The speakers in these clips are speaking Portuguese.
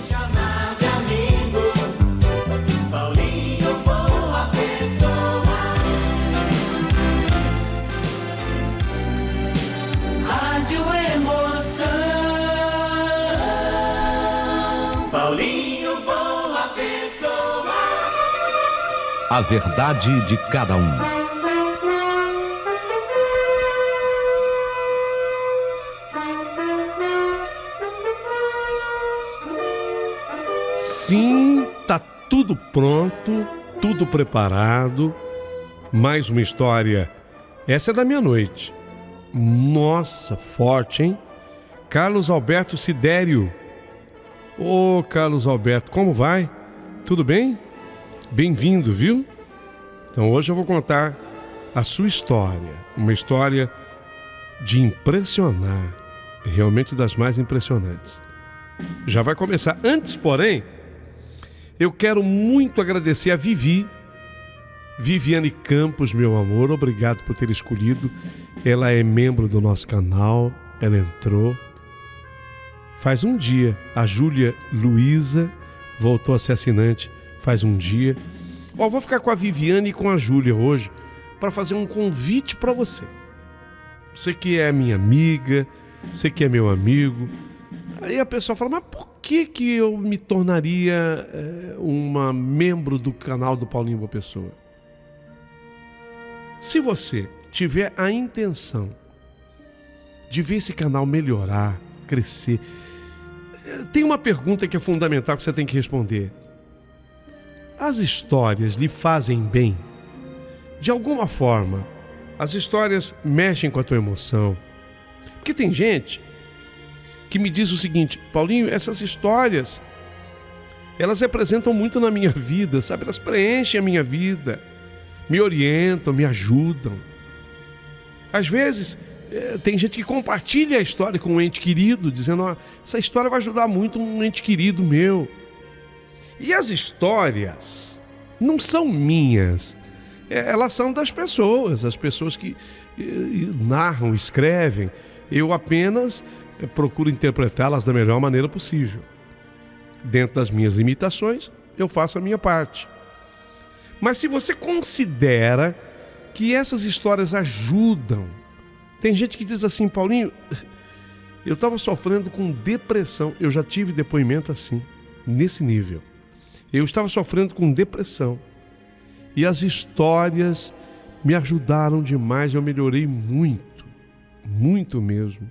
chamar de amigo, Paulinho, boa pessoa. Rádio Emoção, Paulinho, boa pessoa. A verdade de cada um. Sim, tá tudo pronto, tudo preparado. Mais uma história. Essa é da meia-noite. Nossa, forte, hein? Carlos Alberto Sidério. Ô, Carlos Alberto, como vai? Tudo bem? Bem-vindo, viu? Então hoje eu vou contar a sua história. Uma história de impressionar. Realmente das mais impressionantes. Já vai começar. Antes, porém, eu quero muito agradecer a Viviane Campos, meu amor. Obrigado por ter escolhido. Ela é membro do nosso canal. Ela entrou. Faz um dia. A Júlia Luiza voltou a ser assinante. Faz um dia. Vou ficar com a Viviane e com a Júlia hoje para fazer um convite para você. Você que é minha amiga, você que é meu amigo. Aí a pessoa fala, mas por que eu me tornaria uma membro do canal do Paulinho Boa Pessoa? Se você tiver a intenção de ver esse canal melhorar, crescer, tem uma pergunta que é fundamental que você tem que responder. As histórias lhe fazem bem? De alguma forma, as histórias mexem com a tua emoção? Porque tem gente que me diz o seguinte, Paulinho, essas histórias, elas representam muito na minha vida, sabe? Elas preenchem a minha vida, me orientam, me ajudam. Às vezes, tem gente que compartilha a história com um ente querido, dizendo, essa história vai ajudar muito um ente querido meu. E as histórias não são minhas, elas são das pessoas, as pessoas que narram, escrevem. Eu apenas procuro interpretá-las da melhor maneira possível. Dentro das minhas limitações, eu faço a minha parte. Mas se você considera que essas histórias ajudam, tem gente que diz assim, Paulinho, eu estava sofrendo com depressão, eu já tive depoimento assim, nesse nível. Eu estava sofrendo com depressão e as histórias me ajudaram demais, eu melhorei muito, muito mesmo.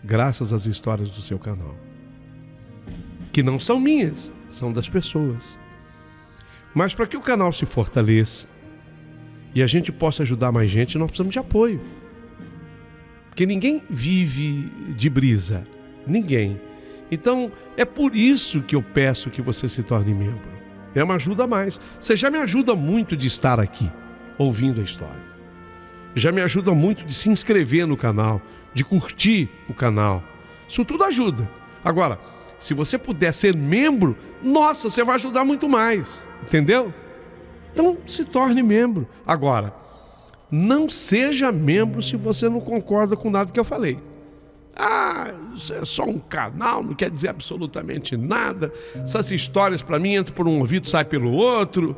Graças às histórias do seu canal. Que não são minhas, são das pessoas. Mas para que o canal se fortaleça e a gente possa ajudar mais gente, nós precisamos de apoio. Porque ninguém vive de brisa. Ninguém. Então, é por isso que eu peço que você se torne membro. É uma ajuda a mais. Você já me ajuda muito de estar aqui, ouvindo a história. Já me ajuda muito de se inscrever no canal, de curtir o canal. Isso tudo ajuda. Agora, se você puder ser membro, nossa, você vai ajudar muito mais. Entendeu? Então, se torne membro. Agora, não seja membro se você não concorda com nada que eu falei. Isso é só um canal, não quer dizer absolutamente nada. Essas histórias para mim entram por um ouvido, sai pelo outro.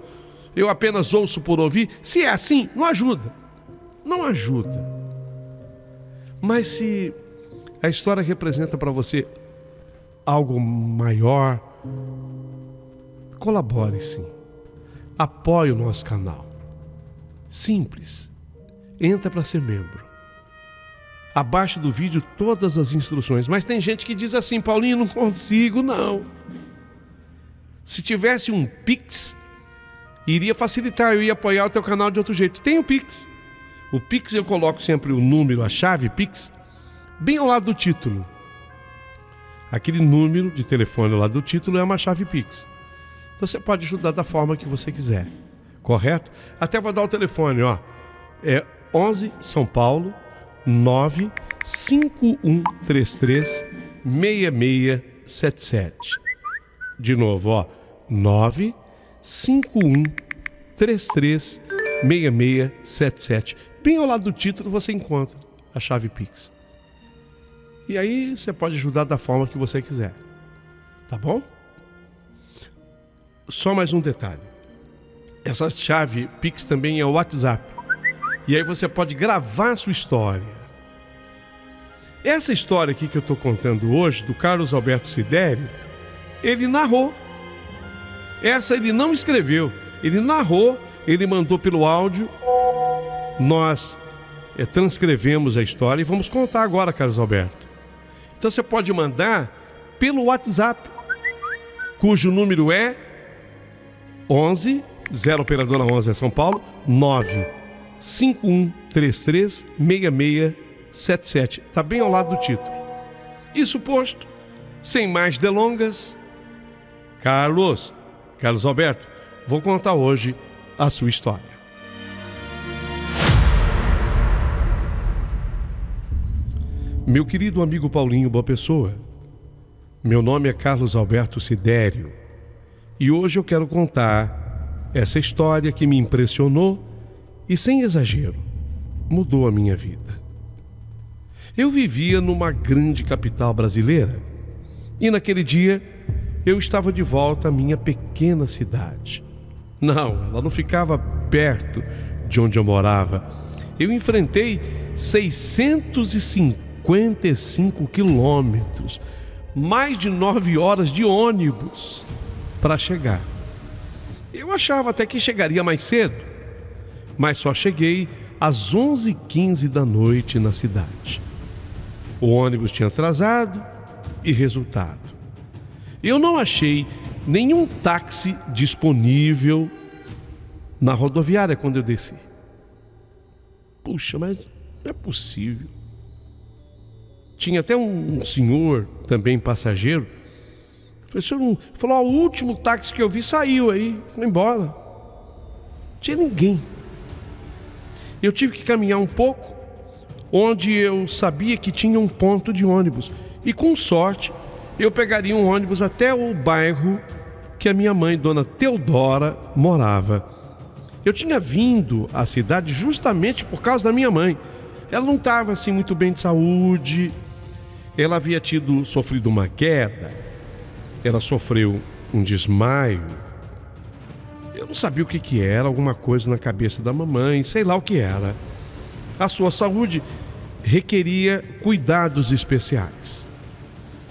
Eu apenas ouço por ouvir. Se é assim, não ajuda. Não ajuda. Mas se a história representa para você algo maior, colabore sim. Apoie o nosso canal. Simples. Entra para ser membro. Abaixo do vídeo todas as instruções. Mas tem gente que diz assim, Paulinho, não consigo, não. Se tivesse um Pix, iria facilitar, eu ia apoiar o teu canal de outro jeito. Tem o Pix. O Pix eu coloco sempre o número, a chave Pix, bem ao lado do título. Aquele número de telefone ao lado do título é uma chave Pix. Então você pode ajudar da forma que você quiser. Correto? Até vou dar o telefone, ó. É 11 São Paulo 95133 6677. De novo, ó. 95133 6677. Bem ao lado do título você encontra a chave Pix. E aí você pode ajudar da forma que você quiser. Tá bom? Só mais um detalhe. Essa chave Pix também é o WhatsApp. E aí você pode gravar a sua história. Essa história aqui que eu estou contando hoje, do Carlos Alberto Sidério, ele narrou. Essa ele não escreveu. Ele narrou, ele mandou pelo áudio. Nós transcrevemos a história e vamos contar agora, Carlos Alberto. Então você pode mandar pelo WhatsApp, cujo número é 11, 0 operadora 11 é São Paulo, 951336677. Está bem ao lado do título. Isso posto, sem mais delongas, Carlos Alberto, vou contar hoje a sua história. Meu querido amigo Paulinho Boa Pessoa, meu nome é Carlos Alberto Sidério e hoje eu quero contar essa história que me impressionou e, sem exagero, mudou a minha vida. Eu vivia numa grande capital brasileira e naquele dia eu estava de volta à minha pequena cidade. Não, ela não ficava perto de onde eu morava. Eu enfrentei 655 quilômetros, mais de 9 horas de ônibus para chegar. Eu achava até que chegaria mais cedo, mas só cheguei às 11h15 da noite na cidade. O ônibus tinha atrasado e resultado: eu não achei nenhum táxi disponível na rodoviária quando eu desci. Puxa, mas não é possível. Tinha até um senhor, também passageiro, falou: o último táxi que eu vi saiu aí, foi embora. Não tinha ninguém. Eu tive que caminhar um pouco, onde eu sabia que tinha um ponto de ônibus. E com sorte, eu pegaria um ônibus até o bairro que a minha mãe, Dona Teodora, morava. Eu tinha vindo à cidade justamente por causa da minha mãe. Ela não estava assim muito bem de saúde. Ela havia sofrido uma queda. Ela sofreu um desmaio. Eu não sabia o que era, alguma coisa na cabeça da mamãe, sei lá o que era. A sua saúde requeria cuidados especiais.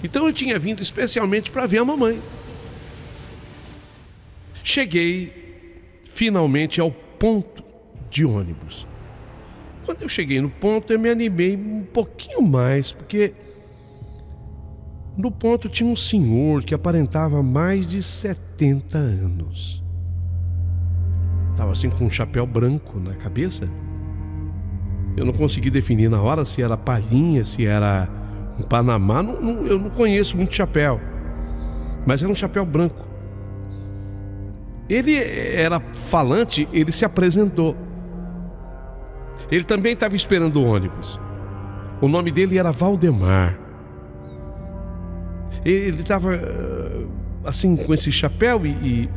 Então eu tinha vindo especialmente para ver a mamãe. Cheguei finalmente ao ponto de ônibus. Quando eu cheguei no ponto, eu me animei um pouquinho mais, porque no ponto tinha um senhor que aparentava mais de 70 anos. Estava assim com um chapéu branco na cabeça. Eu não consegui definir na hora se era palhinha, se era um Panamá. Eu não conheço muito chapéu, mas era um chapéu branco. Ele era falante, ele se apresentou. Ele também estava esperando o ônibus. O nome dele era Valdemar. Ele estava assim com esse chapéu e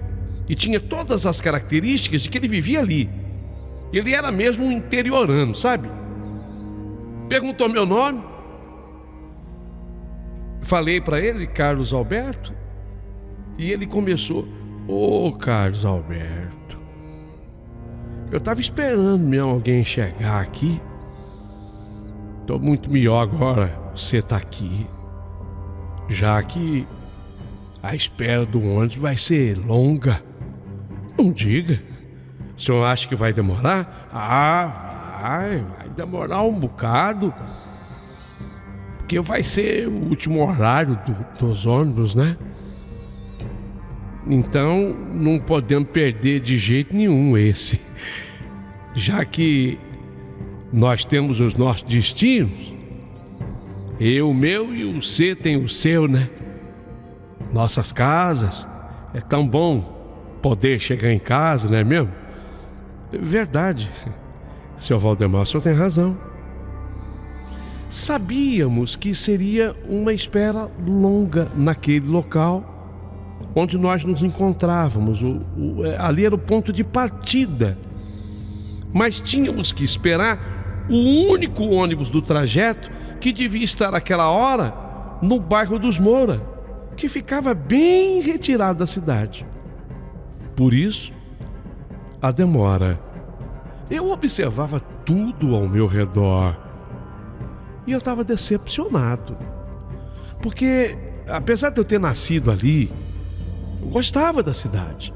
tinha todas as características de que ele vivia ali. Ele era mesmo um interiorano, sabe? Perguntou meu nome. Falei para ele, Carlos Alberto. E ele começou: ô Carlos Alberto, eu estava esperando mesmo alguém chegar aqui. Estou muito melhor agora você tá aqui, já que a espera do ônibus vai ser longa. Não diga. O senhor acha que vai demorar? Vai demorar um bocado, porque vai ser o último horário dos ônibus, né? Então não podemos perder de jeito nenhum esse, já que nós temos os nossos destinos. Eu o meu e o você tem o seu, né? Nossas casas. É tão bom poder chegar em casa, não é mesmo? Verdade, seu Valdemar, o senhor tem razão. Sabíamos que seria uma espera longa naquele local onde nós nos encontrávamos. Ali era o ponto de partida. Mas tínhamos que esperar o único ônibus do trajeto que devia estar àquela hora no bairro dos Moura, que ficava bem retirado da cidade. Por isso, a demora. Eu observava tudo ao meu redor e eu estava decepcionado, porque apesar de eu ter nascido ali, eu gostava da cidade,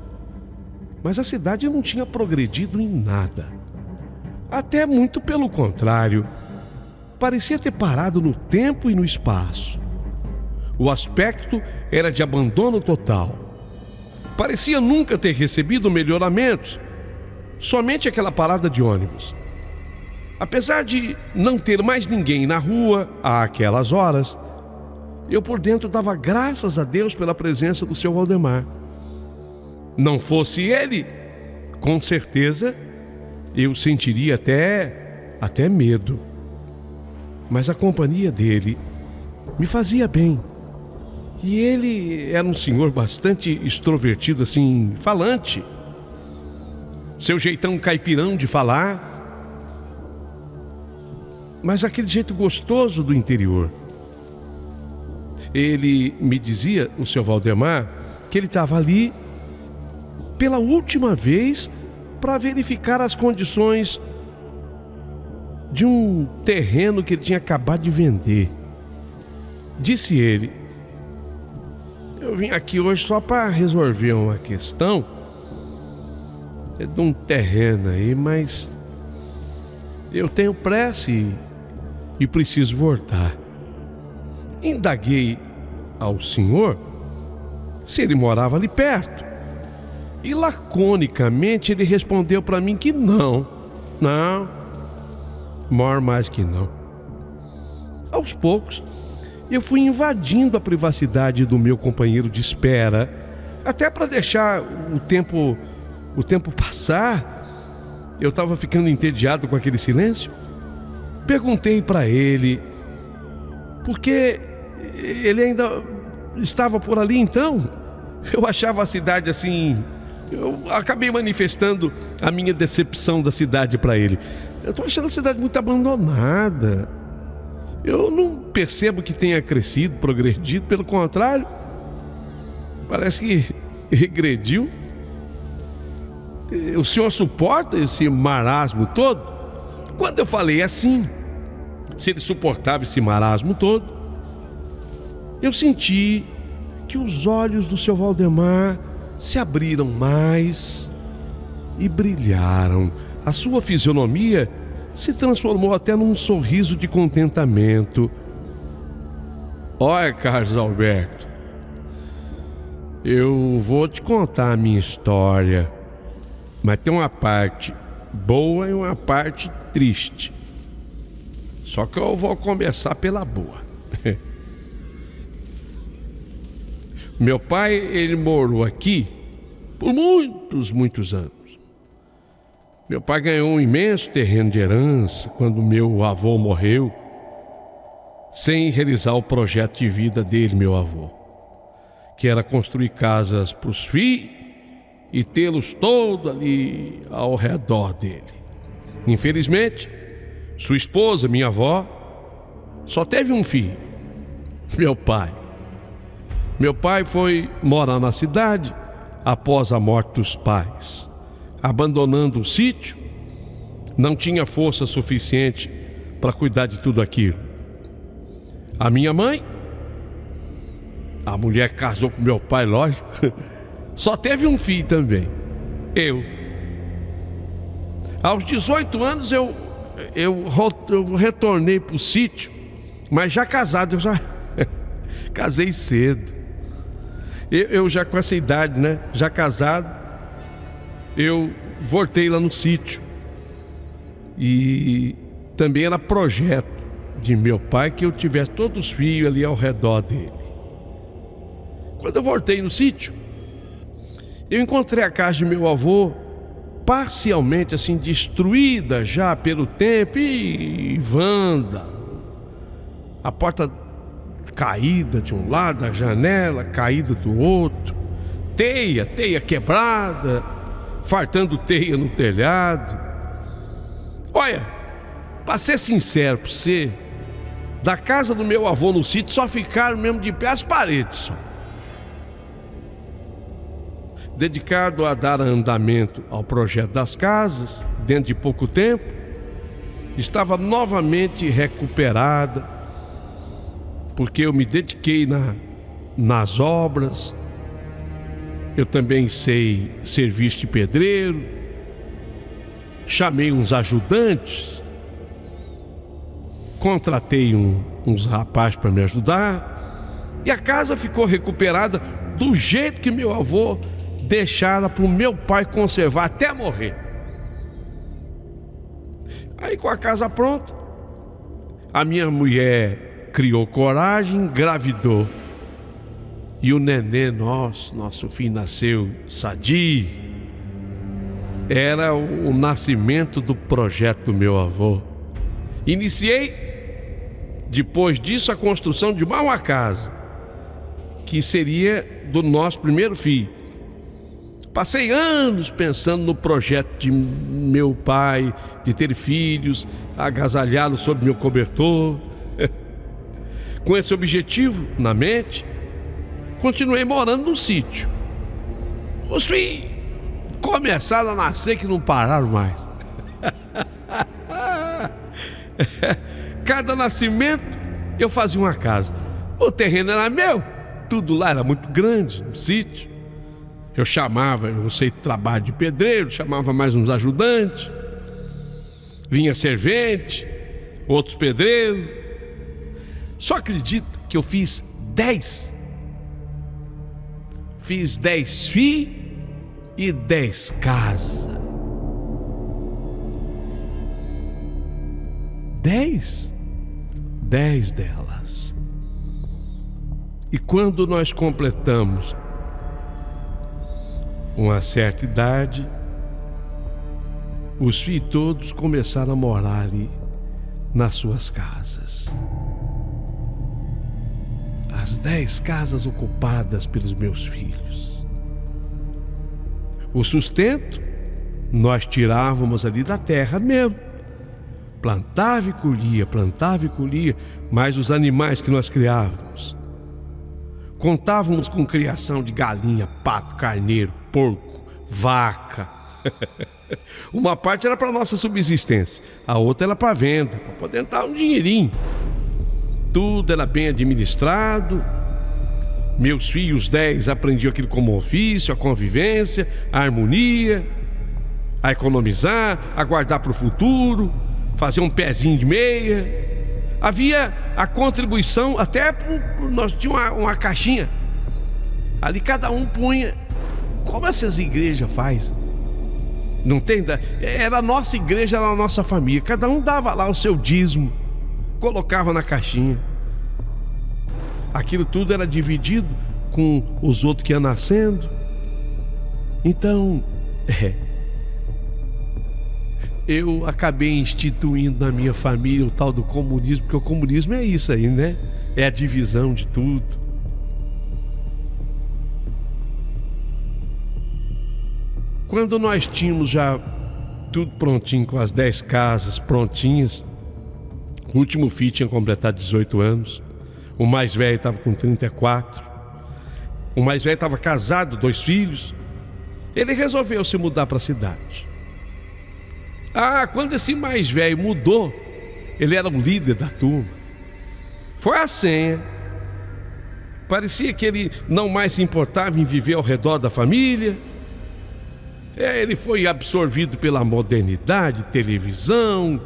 mas a cidade não tinha progredido em nada. Até muito pelo contrário, parecia ter parado no tempo e no espaço. O aspecto era de abandono total. Parecia nunca ter recebido melhoramentos, somente aquela parada de ônibus. Apesar de não ter mais ninguém na rua àquelas horas, eu por dentro dava graças a Deus pela presença do seu Valdemar. Não fosse ele, com certeza, eu sentiria até medo. Mas a companhia dele me fazia bem. E ele era um senhor bastante extrovertido, assim, falante. Seu jeitão caipirão de falar, mas aquele jeito gostoso do interior. Ele me dizia, o seu Valdemar, que ele estava ali pela última vez para verificar as condições de um terreno que ele tinha acabado de vender. Disse ele: eu vim aqui hoje só para resolver uma questão de um terreno aí, mas eu tenho pressa e preciso voltar. Indaguei ao senhor se ele morava ali perto, e laconicamente ele respondeu para mim que não, moro mais que não. Aos poucos eu fui invadindo a privacidade do meu companheiro de espera, até para deixar o tempo passar. Eu estava ficando entediado com aquele silêncio. Perguntei para ele porque ele ainda estava por ali. Então eu achava a cidade assim. Eu acabei manifestando a minha decepção da cidade para ele. Eu estou achando a cidade muito abandonada. Eu não percebo que tenha crescido, progredido. Pelo contrário, parece que regrediu. O senhor suporta esse marasmo todo? Quando eu falei assim, se ele suportava esse marasmo todo, eu senti que os olhos do seu Valdemar se abriram mais e brilharam. A sua fisionomia se transformou até num sorriso de contentamento. Olha, Carlos Alberto, eu vou te contar a minha história, mas tem uma parte boa e uma parte triste. Só que eu vou começar pela boa. Meu pai, ele morou aqui por muitos anos. Meu pai ganhou um imenso terreno de herança quando meu avô morreu, sem realizar o projeto de vida dele, meu avô, que era construir casas para os filhos e tê-los todos ali ao redor dele. Infelizmente, sua esposa, minha avó, só teve um filho, meu pai. Meu pai foi morar na cidade após a morte dos pais, abandonando o sítio. Não tinha força suficiente para cuidar de tudo aquilo. A minha mãe, a mulher que casou com meu pai, lógico, só teve um filho também, eu. Aos 18 anos eu retornei para o sítio, mas já casado. Eu já casei cedo. Eu já com essa idade, né? Já casado, eu voltei lá no sítio. E também era projeto de meu pai que eu tivesse todos os filhos ali ao redor dele. Quando eu voltei no sítio, eu encontrei a casa de meu avô parcialmente assim destruída já pelo tempo e vanda. A porta caída de um lado, a janela caída do outro, teia quebrada, fartando teia no telhado. Olha, para ser sincero para você, da casa do meu avô no sítio só ficaram mesmo de pé as paredes só. dedicado a dar andamento ao projeto das casas, dentro de pouco tempo, estava novamente recuperada, porque eu me dediquei nas obras. Eu também sei serviço de pedreiro, chamei uns ajudantes, contratei uns rapazes para me ajudar, e a casa ficou recuperada do jeito que meu avô deixara para o meu pai conservar até morrer. Aí, com a casa pronta, a minha mulher criou coragem, engravidou. E o nenê nosso filho nasceu sadio. Era o nascimento do projeto do meu avô. Iniciei, depois disso, a construção de uma casa, que seria do nosso primeiro filho. Passei anos pensando no projeto de meu pai, de ter filhos, agasalhá-los sob meu cobertor. Com esse objetivo na mente, continuei morando no sítio. Os filhos começaram a nascer que não pararam mais. Cada nascimento eu fazia uma casa. O terreno era meu, tudo lá era muito grande, no sítio. Eu sei trabalho de pedreiro, chamava mais uns ajudantes. Vinha servente, outros pedreiros. Só acredito que eu fiz 10. Fiz 10 filhos e 10 casas. 10 delas. E quando nós completamos uma certa idade, os filhos todos começaram a morar ali nas suas casas. As 10 casas ocupadas pelos meus filhos. O sustento nós tirávamos ali da terra mesmo. Plantava e colhia, mas os animais que nós criávamos. Contávamos com criação de galinha, pato, carneiro, porco, vaca. Uma parte era para nossa subsistência, a outra era para venda, para poder dar um dinheirinho. Tudo era bem administrado. Meus filhos 10 aprendiam aquilo como ofício, a convivência, a harmonia, a economizar, a guardar para o futuro, fazer um pezinho de meia. Havia a contribuição, até nós tínhamos uma caixinha. Ali cada um punha, como essas igrejas fazem. Não tem? Era a nossa igreja, era a nossa família. Cada um dava lá o seu dízimo, colocava na caixinha. Aquilo tudo era dividido com os outros que iam nascendo. Então, eu acabei instituindo na minha família o tal do comunismo, porque o comunismo é isso aí, né? É a divisão de tudo. Quando nós tínhamos já tudo prontinho, com as 10 casas prontinhas, o último filho tinha completado 18 anos, o mais velho estava com 34, o mais velho estava casado, 2 filhos. Ele resolveu se mudar para a cidade. Quando esse mais velho mudou, ele era o líder da turma. Foi a senha. Parecia que ele não mais se importava em viver ao redor da família. Ele foi absorvido pela modernidade, televisão,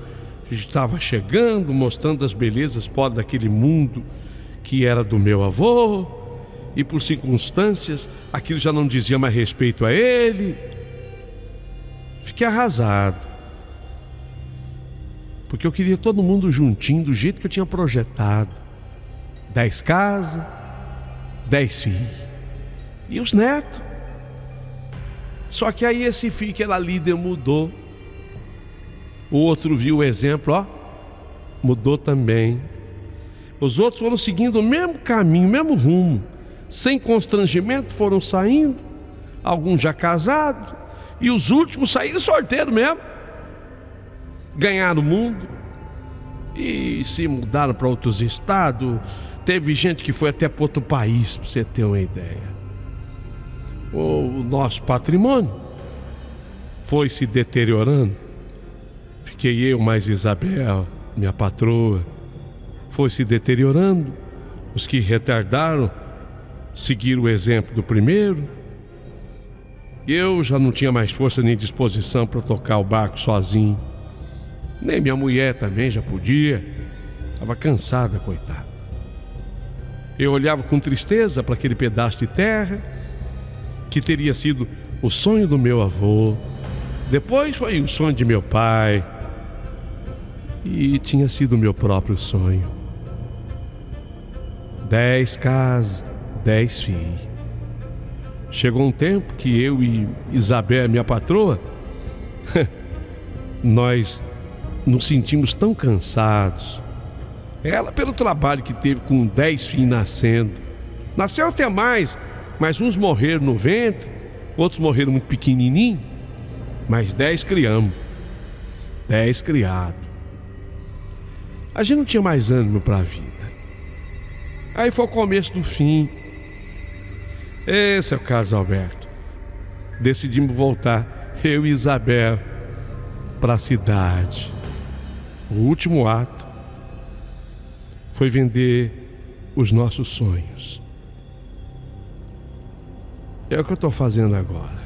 estava chegando, mostrando as belezas fora daquele mundo que era do meu avô, e por circunstâncias, aquilo já não dizia mais respeito a ele. Fiquei arrasado, porque eu queria todo mundo juntinho, do jeito que eu tinha projetado. 10 casas, 10 filhos, e os netos. Só que aí esse filho que era líder mudou. O outro viu o exemplo, mudou também. Os outros foram seguindo o mesmo caminho, o mesmo rumo, sem constrangimento, foram saindo. Alguns já casados, e os últimos saíram solteiros mesmo. Ganharam o mundo e se mudaram para outros estados. Teve gente que foi até para outro país, para você ter uma ideia. o nosso patrimônio foi se deteriorando. Fiquei eu mais Isabel, minha patroa. Foi se deteriorando. Os que retardaram seguiram o exemplo do primeiro. Eu já não tinha mais força nem disposição para tocar o barco sozinho. Nem minha mulher também já podia. Estava cansada, coitada. Eu olhava com tristeza para aquele pedaço de terra que teria sido o sonho do meu avô. Depois foi o sonho de meu pai. E tinha sido o meu próprio sonho. 10 casas, 10 filhos. Chegou um tempo que eu e Isabel, minha patroa, nós nos sentimos tão cansados. Ela pelo trabalho que teve com 10 filhos nascendo. Nasceu até mais, mas uns morreram no ventre, outros morreram muito pequenininho, mas 10 criamos. 10 criados. A gente não tinha mais ânimo para a vida. Aí foi o começo do fim. Seu Carlos Alberto, decidimos voltar, eu e Isabel, para a cidade. O último ato foi vender os nossos sonhos. É o que eu estou fazendo agora.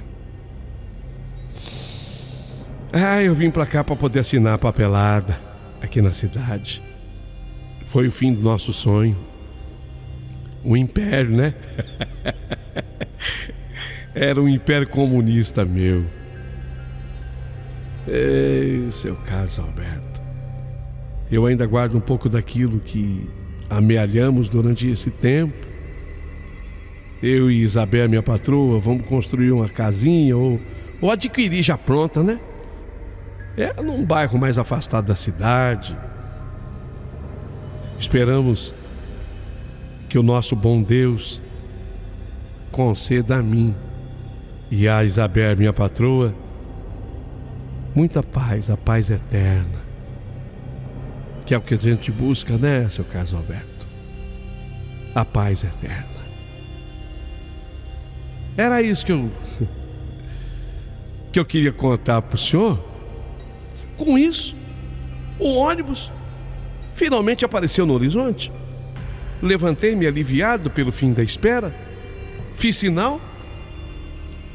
Eu vim para cá para poder assinar a papelada aqui na cidade. Foi o fim do nosso sonho. O império, né? Era um império comunista meu. Seu Carlos Alberto, eu ainda guardo um pouco daquilo que amealhamos durante esse tempo. Eu e Isabel, minha patroa, vamos construir uma casinha ou adquirir já pronta, né? Num bairro mais afastado da cidade. Esperamos que o nosso bom Deus conceda a mim e a Isabel, minha patroa, muita paz, a paz eterna, que é o que a gente busca, né, seu Carlos Alberto? A paz eterna. Era isso que eu queria contar para o senhor. Com isso, o ônibus finalmente apareceu no horizonte. Levantei-me aliviado pelo fim da espera. Fiz sinal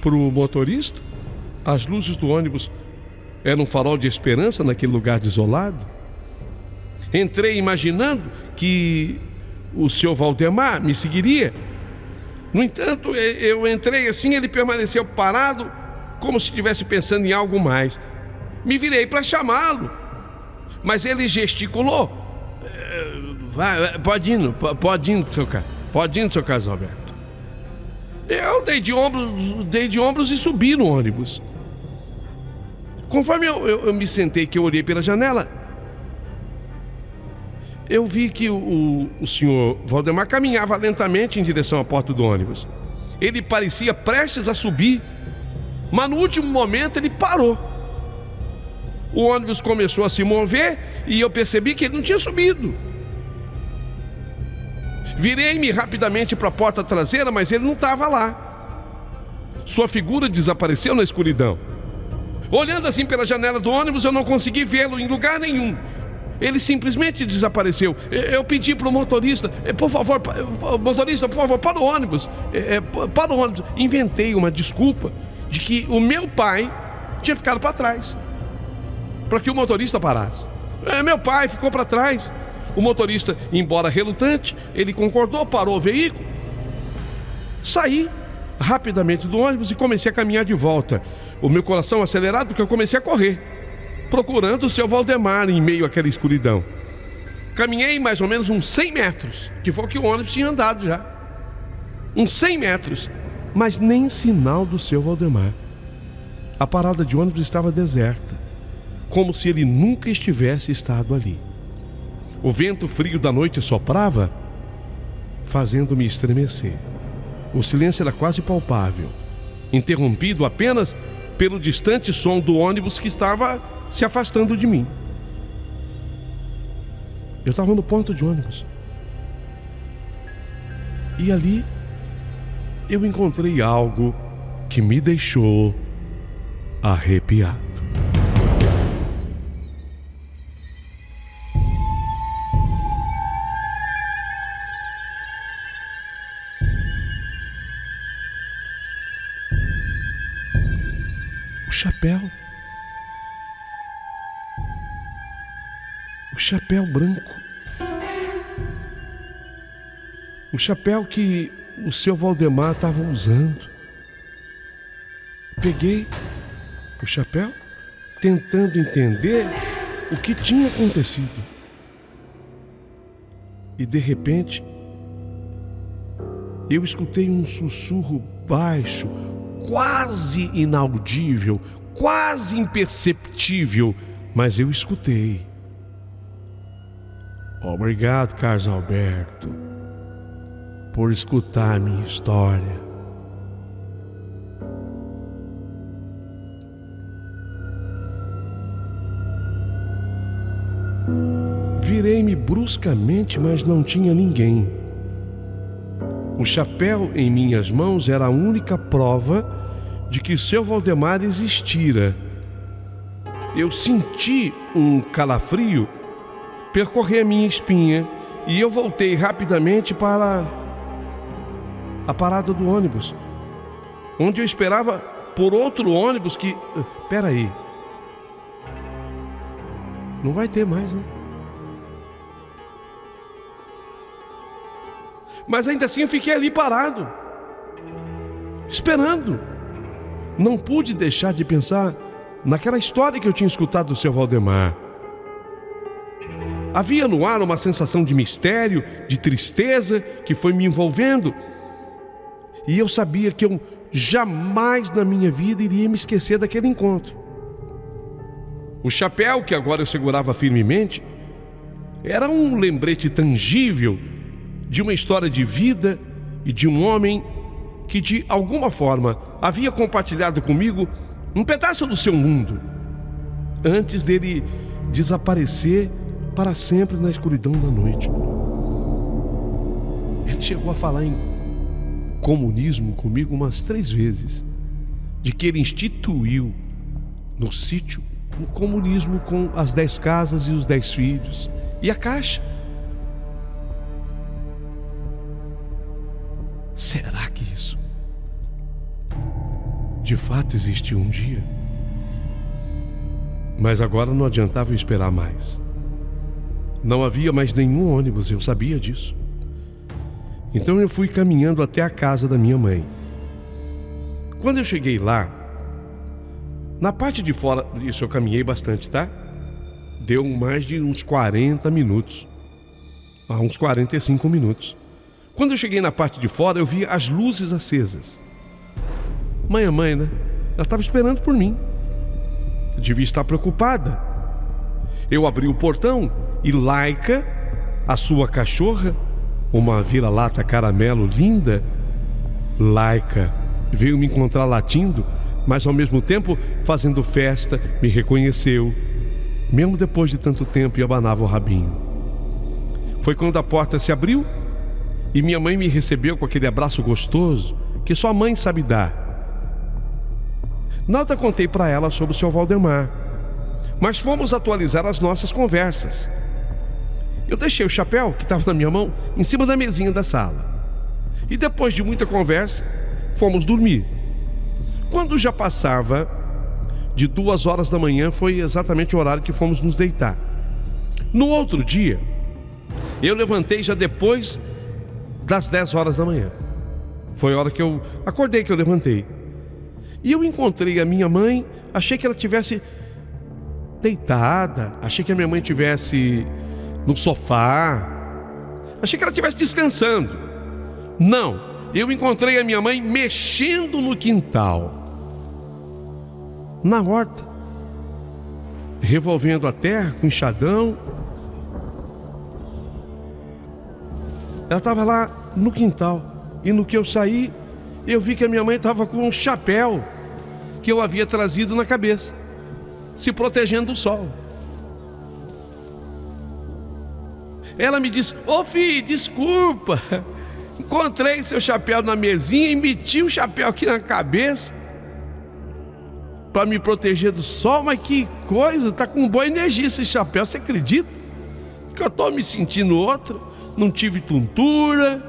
para o motorista. As luzes do ônibus eram um farol de esperança naquele lugar desolado. Entrei imaginando que o senhor Valdemar me seguiria. No entanto, eu entrei assim, ele permaneceu parado, como se estivesse pensando em algo mais. Me virei para chamá-lo, mas ele gesticulou. Pode ir, seu Carlos Alberto. Eu dei de ombros e subi no ônibus. Conforme eu me sentei, que eu olhei pela janela, eu vi que o senhor Valdemar caminhava lentamente em direção à porta do ônibus. Ele parecia prestes a subir, mas no último momento ele parou. O ônibus começou a se mover e eu percebi que ele não tinha subido. Virei-me rapidamente para a porta traseira, mas ele não estava lá. Sua figura desapareceu na escuridão. Olhando assim pela janela do ônibus, eu não consegui vê-lo em lugar nenhum. Ele simplesmente desapareceu. Eu pedi para o motorista, por favor, para o ônibus. Para o ônibus. Inventei uma desculpa de que o meu pai tinha ficado para trás, para que o motorista parasse. Meu pai ficou para trás. O motorista, embora relutante, ele concordou, parou o veículo. Saí rapidamente do ônibus e comecei a caminhar de volta. O meu coração acelerado, porque eu comecei a correr, procurando o seu Valdemar em meio àquela escuridão. Caminhei mais ou menos uns 100 metros, que foi o que o ônibus tinha andado já. Uns 100 metros, mas nem sinal do seu Valdemar. A parada de ônibus estava deserta, como se ele nunca estivesse estado ali. O vento frio da noite soprava, fazendo-me estremecer. O silêncio era quase palpável, interrompido apenas pelo distante som do ônibus que estava se afastando de mim. Eu estava no ponto de ônibus. E ali eu encontrei algo que me deixou arrepiado. O chapéu branco. O chapéu que o seu Valdemar estava usando. Peguei o chapéu, tentando entender o que tinha acontecido. E de repente, eu escutei um sussurro baixo, quase inaudível, quase imperceptível, mas eu escutei. Obrigado, Carlos Alberto, por escutar a minha história. Virei-me bruscamente, mas não tinha ninguém. O chapéu em minhas mãos era a única prova de que o seu Valdemar existira. Eu senti um calafrio percorrer a minha espinha e eu voltei rapidamente para a parada do ônibus, onde eu esperava por outro ônibus que... Peraí. Não vai ter mais, né? Mas ainda assim eu fiquei ali parado, esperando. Não pude deixar de pensar naquela história que eu tinha escutado do seu Valdemar. Havia no ar uma sensação de mistério, de tristeza que foi me envolvendo. E eu sabia que eu jamais na minha vida iria me esquecer daquele encontro. O chapéu que agora eu segurava firmemente era um lembrete tangível de uma história de vida e de um homem que de alguma forma havia compartilhado comigo um pedaço do seu mundo antes dele desaparecer para sempre na escuridão da noite. Ele chegou a falar em comunismo comigo umas 3 vezes, de que ele instituiu no sítio o comunismo com as 10 casas e os 10 filhos e a caixa. Será que isso de fato existiu um dia? Mas agora não adiantava eu esperar mais. Não havia mais nenhum ônibus, eu sabia disso. Então eu fui caminhando até a casa da minha mãe. Quando eu cheguei lá, na parte de fora, isso eu caminhei bastante, tá? Deu mais de uns 40 minutos, uns 45 minutos. Quando eu cheguei na parte de fora, eu vi as luzes acesas. A mãe, né? Ela estava esperando por mim. Eu devia estar preocupada. Eu abri o portão e Laika, a sua cachorra, uma vira-lata caramelo linda, Laika, veio me encontrar latindo, mas ao mesmo tempo fazendo festa, me reconheceu, mesmo depois de tanto tempo, e abanava o rabinho. Foi quando a porta se abriu e minha mãe me recebeu com aquele abraço gostoso que só a mãe sabe dar. Nada contei para ela sobre o seu Valdemar, mas fomos atualizar as nossas conversas. Eu deixei o chapéu que estava na minha mão em cima da mesinha da sala. E depois de muita conversa, fomos dormir. Quando já passava de 2 horas da manhã, foi exatamente o horário que fomos nos deitar. No outro dia, eu levantei já depois das 10 horas da manhã. Foi a hora que eu acordei, que eu levantei. E eu encontrei a minha mãe, achei que ela estivesse deitada, achei que a minha mãe estivesse no sofá, achei que ela estivesse descansando. Não, eu encontrei a minha mãe mexendo no quintal, na horta, revolvendo a terra com enxadão. Ela estava lá no quintal, e no que eu saí, eu vi que a minha mãe estava com um chapéu que eu havia trazido na cabeça, se protegendo do sol. Ela me disse: "Ô filho, desculpa, encontrei seu chapéu na mesinha e meti o chapéu aqui na cabeça para me proteger do sol, mas que coisa, tá com boa energia esse chapéu, você acredita? Que eu tô me sentindo outro, não tive tontura,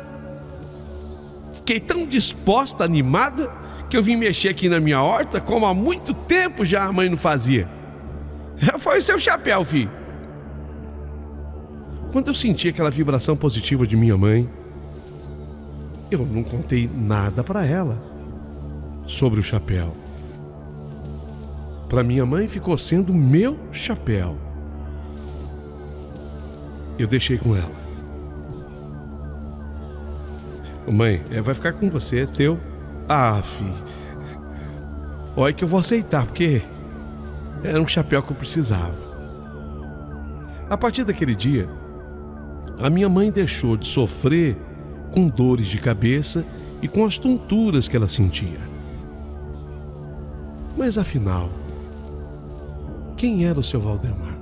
fiquei tão disposta, animada, que eu vim mexer aqui na minha horta, como há muito tempo já a mãe não fazia. Foi o seu chapéu, filho. Quando eu senti aquela vibração positiva de minha mãe, eu não contei nada para ela sobre o chapéu. Para minha mãe ficou sendo meu chapéu. Eu deixei com ela. Mãe, vai ficar com você, é teu. Ah, filho. Olha que eu vou aceitar, porque era um chapéu que eu precisava. A partir daquele dia, a minha mãe deixou de sofrer com dores de cabeça e com as tonturas que ela sentia. Mas afinal, quem era o seu Valdemar?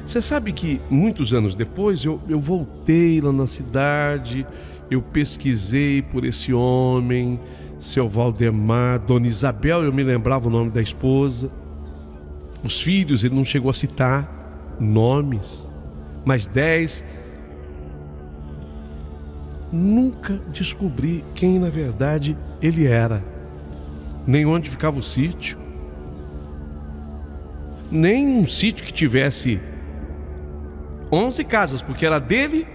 Você sabe que muitos anos depois eu voltei lá na cidade, eu pesquisei por esse homem, seu Valdemar, Dona Isabel, eu me lembrava o nome da esposa. Os filhos ele não chegou a citar nomes, mas 10. Nunca descobri quem na verdade ele era, nem onde ficava o sítio, nem um sítio que tivesse 11 casas, porque era dele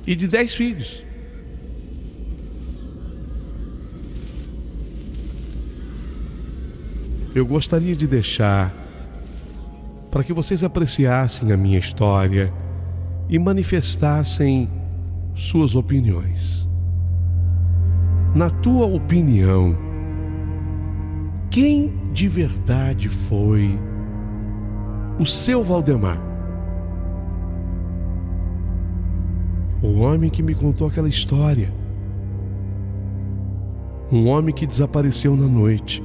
e de 10 filhos. Eu gostaria de deixar para que vocês apreciassem a minha história e manifestassem suas opiniões. Na tua opinião, quem de verdade foi o seu Valdemar? O homem que me contou aquela história. Um homem que desapareceu na noite.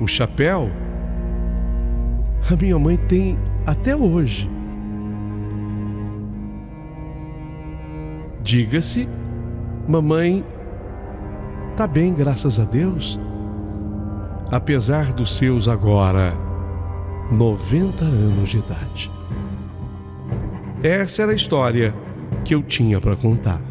O chapéu, a minha mãe tem até hoje. Diga-se, mamãe tá bem, graças a Deus, apesar dos seus agora 90 anos de idade. Essa era a história que eu tinha para contar.